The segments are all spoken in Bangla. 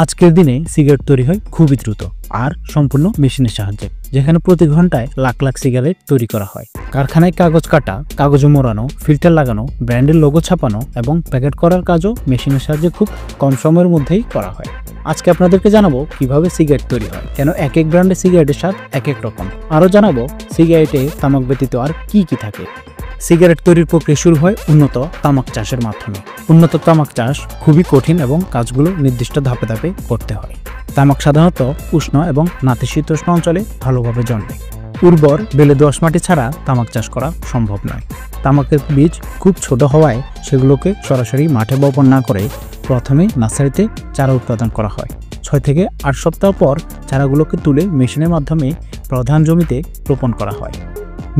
আজকের দিনে সিগারেট তৈরি হয় খুবই দ্রুত আর সম্পূর্ণ মেশিনের সাহায্যে, যেখানে প্রতি ঘন্টায় লাখ লাখ সিগারেট তৈরি করা হয়। কারখানায় কাগজ কাটা, কাগজে মোড়ানো, ফিল্টার লাগানো, ব্র্যান্ডের লোগো ছাপানো এবং প্যাকেট করার কাজও মেশিনের সাহায্যে খুব কম সময়ের মধ্যেই করা হয়। আজকে আপনাদেরকে জানাবো কিভাবে সিগারেট তৈরি হয়, কেন এক এক ব্র্যান্ডের সিগারেটের স্বাদ এক এক রকম। আরও জানাবো সিগারেটে তামাক ব্যতীত আর কি কি থাকে। সিগারেট তৈরির প্রক্রিয়া শুরু হয় উন্নত তামাক চাষের মাধ্যমে। উন্নত তামাক চাষ খুবই কঠিন এবং কাজগুলো নির্দিষ্ট ধাপে ধাপে করতে হয়। তামাক সাধারণত উষ্ণ এবং নাতিশীতোষ্ণ অঞ্চলে ভালোভাবে জন্মে। উর্বর বেলে দোআঁশ মাটি ছাড়া তামাক চাষ করা সম্ভব নয়। তামাকের বীজ খুব ছোট হওয়ায় সেগুলোকে সরাসরি মাঠে বপন না করে প্রথমে নার্সারিতে চারা উৎপাদন করা হয়। 6 থেকে 8 সপ্তাহ পর চারাগুলোকে তুলে মেশিনের মাধ্যমে প্রধান জমিতে রোপণ করা হয়।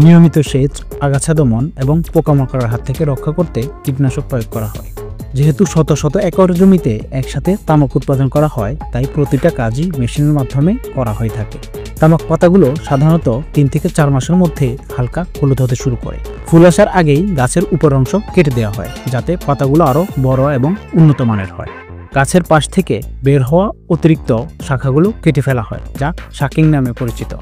নিয়মিত সেচ, আগাছা দমন এবং পোকামাকড়ের হাত থেকে রক্ষা করতে কীটনাশক প্রয়োগ করা হয়। যেহেতু শত শত একর জমিতে একসাথে তামাক উৎপাদন করা হয়, তাই প্রতিটা কাজই মেশিনের মাধ্যমে করা হয়ে থাকে। তামাক পাতাগুলো সাধারণত 3 থেকে 4 মাসের মধ্যে হালকা হলুদ হতে শুরু করে। ফুল আসার আগেই গাছের উপর অংশ কেটে দেওয়া হয়, যাতে পাতাগুলো আরও বড় এবং উন্নত মানের হয়। গাছের পাশ থেকে বের হওয়া অতিরিক্ত শাখাগুলো কেটে ফেলা হয়, যা শাকিং নামে পরিচিত।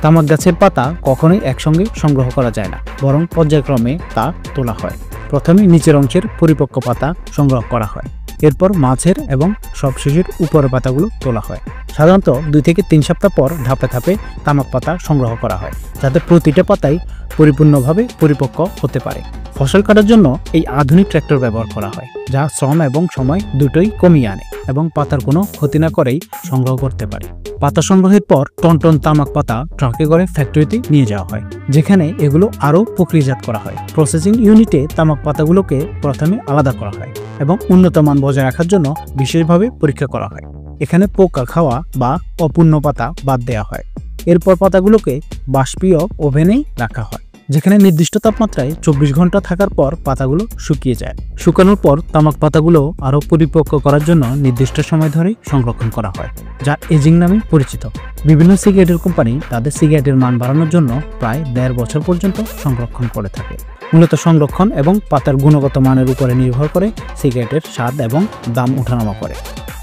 তামাক গাছের পাতা কখনোই একসঙ্গে সংগ্রহ করা যায় না, বরং পর্যায়ক্রমে তা তোলা হয়। প্রথমে নিচের অংশের পরিপক্ক পাতা সংগ্রহ করা হয়, এরপর মাঝের এবং সবশেষের উপরের পাতাগুলো তোলা হয়। সাধারণত 2 থেকে 3 সপ্তাহ পর ধাপে ধাপে তামাক পাতা সংগ্রহ করা হয়, যাতে প্রতিটা পাতাই পরিপূর্ণভাবে পরিপক্ক হতে পারে। ফসল কাটার জন্য এই আধুনিক ট্র্যাক্টর ব্যবহার করা হয়, যা শ্রম এবং সময় দুটোই কমিয়ে আনে এবং পাতার কোনো ক্ষতি না করেই সংগ্রহ করতে পারে। পাতা সংগ্রহের পর টন টন তামাক পাতা ট্রাকে করে ফ্যাক্টরিতে নিয়ে যাওয়া হয়, যেখানে এগুলো আরও প্রক্রিয়াজাত করা হয়। প্রসেসিং ইউনিটে তামাক পাতাগুলোকে প্রথমে আলাদা করা হয় এবং উন্নত মান বজায় রাখার জন্য বিশেষভাবে পরীক্ষা করা হয়। এখানে পোকা খাওয়া বা অপূর্ণ পাতা বাদ দেওয়া হয়। এরপর পাতাগুলোকে বাষ্পীয় ওভেনেই রাখা হয়, যেখানে নির্দিষ্ট তাপমাত্রায় 24 ঘন্টা থাকার পর পাতাগুলো শুকিয়ে যায়। শুকানোর পর তামাক পাতাগুলো আরও পরিপক্ক করার জন্য নির্দিষ্ট সময় ধরে সংরক্ষণ করা হয়, যা এজিং নামে পরিচিত। বিভিন্ন সিগারেটের কোম্পানি তাদের সিগারেটের মান বাড়ানোর জন্য প্রায় 1.5 বছর পর্যন্ত সংরক্ষণ করে থাকে। মূলত সংরক্ষণ এবং পাতার গুণগত মানের উপরে নির্ভর করে সিগারেটের স্বাদ এবং দাম ওঠানামা করে।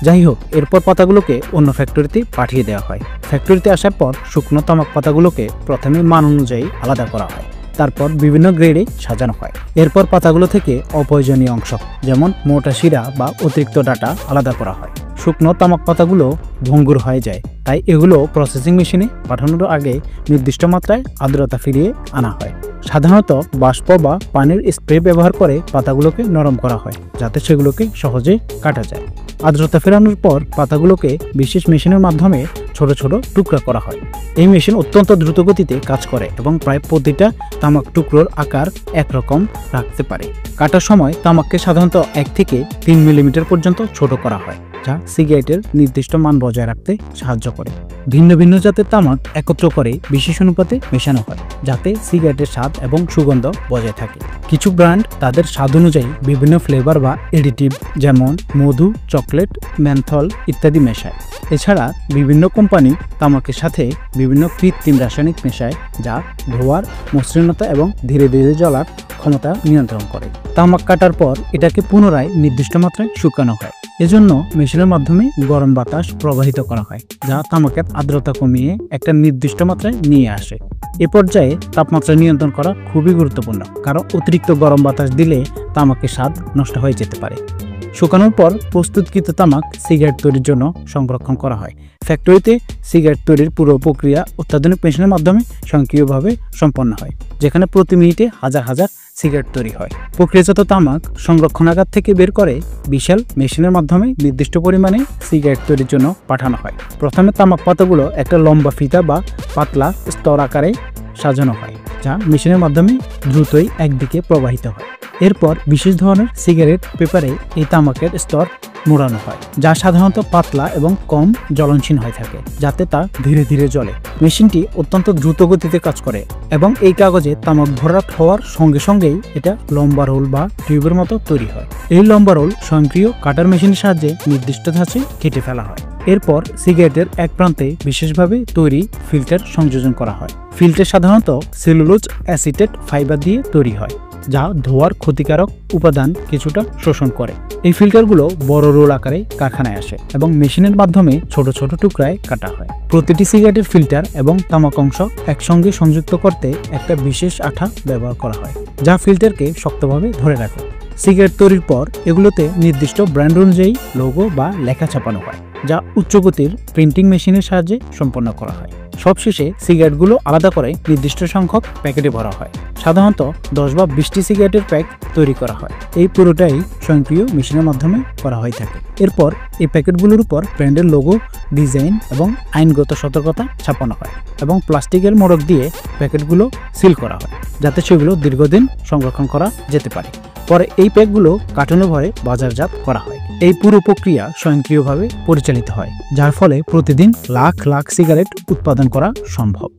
যাই হোক, এরপর পাতাগুলোকে অন্য ফ্যাক্টরিতে পাঠিয়ে দেওয়া হয়। ফ্যাক্টরিতে আসার পর শুকনো তামাক পাতাগুলোকে প্রথমে মান অনুযায়ী আলাদা করা হয়, তারপর বিভিন্ন গ্রেডে সাজানো হয়। এরপর পাতাগুলো থেকে অপ্রয়োজনীয় অংশ যেমন মোটা শিরা বা অতিরিক্ত ডাটা আলাদা করা হয়। শুকনো তামাক পাতাগুলো ভঙ্গুর হয়ে যায়, তাই এগুলো প্রসেসিং মেশিনে পাঠানোর আগে নির্দিষ্ট মাত্রায় আর্দ্রতা ফিরিয়ে আনা হয়। সাধারণত বাষ্প বা পানির স্প্রে ব্যবহার করে পাতাগুলোকে নরম করা হয়, যাতে সেগুলোকে সহজে কাটা যায়। আর্দ্রতা ফেরানোর পর পাতাগুলোকে বিশেষ মেশিনের মাধ্যমে ছোট ছোট টুকরা করা হয়। এই মেশিন অত্যন্ত দ্রুত গতিতে কাজ করে এবং প্রায় প্রতিটা তামাক টুকরোর আকার একরকম রাখতে পারে। কাটার সময় তামাককে সাধারণত 1 থেকে 3 মিলিমিটার পর্যন্ত ছোট করা হয়, যা সিগারেটের নির্দিষ্ট মান বজায় রাখতে সাহায্য করে। ভিন্ন ভিন্ন জাতের তামাক একত্র করে বিশেষ অনুপাতে মেশানো হয়, যাতে সিগারেটের স্বাদ এবং সুগন্ধ বজায় থাকে। কিছু ব্র্যান্ড তাদের স্বাদ অনুযায়ী বিভিন্ন ফ্লেভার বা এডিটিভ যেমন মধু, চকলেট, মেন্থল ইত্যাদি মেশায়। এছাড়া বিভিন্ন কোম্পানি তামাকের সাথে বিভিন্ন কৃত্রিম রাসায়নিক মেশায়, যা ধোঁয়ার মসৃণতা এবং ধীরে ধীরে জ্বলার ক্ষমতা নিয়ন্ত্রণ করে। তামাক কাটার পর এটাকে পুনরায় নির্দিষ্ট মাত্রায় শুকানো হয়। এজন্য মেশিনের মাধ্যমে গরম বাতাস প্রবাহিত করা হয়, যা তামাকের আর্দ্রতা কমিয়ে একটা নির্দিষ্ট মাত্রায় নিয়ে আসে। এ পর্যায়ে তাপমাত্রা নিয়ন্ত্রণ করা খুবই গুরুত্বপূর্ণ, কারণ অতিরিক্ত গরম বাতাস দিলে তামাকের স্বাদ নষ্ট হয়ে যেতে পারে। শুকানোর পর প্রস্তুতকৃত তামাক সিগারেট তৈরির জন্য সংরক্ষণ করা হয়। ফ্যাক্টরিতে সিগারেট তৈরির পুরো প্রক্রিয়া অত্যাধুনিক মেশিনের মাধ্যমে স্বয়ংক্রিয়ভাবে সম্পন্ন হয়, যেখানে প্রতি মিনিটে হাজার হাজার সিগারেট তৈরি হয়। প্রক্রিয়াজাত তামাক সংরক্ষণাগার থেকে বের করে বিশাল মেশিনের মাধ্যমে নির্দিষ্ট পরিমাণে সিগারেট তৈরির জন্য পাঠানো হয়। প্রথমে তামাক পাতাগুলো একটা লম্বা ফিতা বা পাতলা স্তর আকারে সাজানো হয়, যা মেশিনের মাধ্যমে দ্রুতই একদিকে প্রবাহিত হয়। এরপর বিশেষ ধরনের সিগারেট পেপারে এই তামাকের স্তর মোড়ানো হয়, যা সাধারণত পাতলা এবং কম জ্বলনশীল হয়ে থাকে, যাতে তা ধীরে ধীরে জ্বলে। মেশিনটি অত্যন্ত দ্রুত গতিতে কাজ করে এবং এই কাগজে তামাক ভরাট হওয়ার সঙ্গে সঙ্গেই এটা লম্বা রোল বা টিউবের মতো তৈরি হয়। এই লম্বা রোল স্বয়ংক্রিয় কাটার মেশিনের সাহায্যে নির্দিষ্ট ধাঁচে কেটে ফেলা হয়। এরপর সিগারেটের এক প্রান্তে বিশেষভাবে তৈরি ফিল্টার সংযোজন করা হয়। ফিল্টার সাধারণত সেলুলোজ অ্যাসিটেট ফাইবার দিয়ে তৈরি হয়। যা ধোঁয়ার ক্ষতিকারক উপাদান কিছুটা শোষণ করে। এই ফিল্টারগুলো বড় রোল আকারে কারখানায় আসে এবং মেশিনের মাধ্যমে ছোট ছোট টুকরায় কাটা হয়। প্রতিটি সিগারেটের ফিল্টার এবং তামাক অংশ একসঙ্গে সংযুক্ত করতে একটা বিশেষ আঠা ব্যবহার করা হয়, যা ফিল্টারকে শক্তভাবে ধরে রাখে। সিগারেট তৈরির পর এগুলোতে নির্দিষ্ট ব্র্যান্ড অনুযায়ী লোগো বা লেখা ছাপানো হয়, যা উচ্চগতির প্রিন্টিং মেশিনের সাহায্যে সম্পন্ন করা হয়। সবশেষে সিগারেটগুলো আলাদা করে নির্দিষ্ট সংখ্যক প্যাকেটে ভরা হয়। সাধারণত 10 বা 20টি সিগারেটের প্যাক তৈরি করা হয়। এই পুরোটাই স্বয়ংক্রিয় মেশিনের মাধ্যমে করা হয়ে থাকে। এরপর এই প্যাকেটগুলোর উপর ব্র্যান্ডের লোগো, ডিজাইন এবং আইনগত সতর্কতা ছাপানো হয় এবং প্লাস্টিকের মোড়ক দিয়ে প্যাকেটগুলো সিল করা হয়, যাতে সেগুলো দীর্ঘদিন সংরক্ষণ করা যেতে পারে। পরে এই প্যাকগুলো কার্টনে ভরে বাজারজাত করা হয়। এই পুরো প্রক্রিয়া স্বয়ংক্রিয়ভাবে পরিচালিত হয়, যার ফলে প্রতিদিন লাখ লাখ সিগারেট উৎপাদন করা সম্ভব।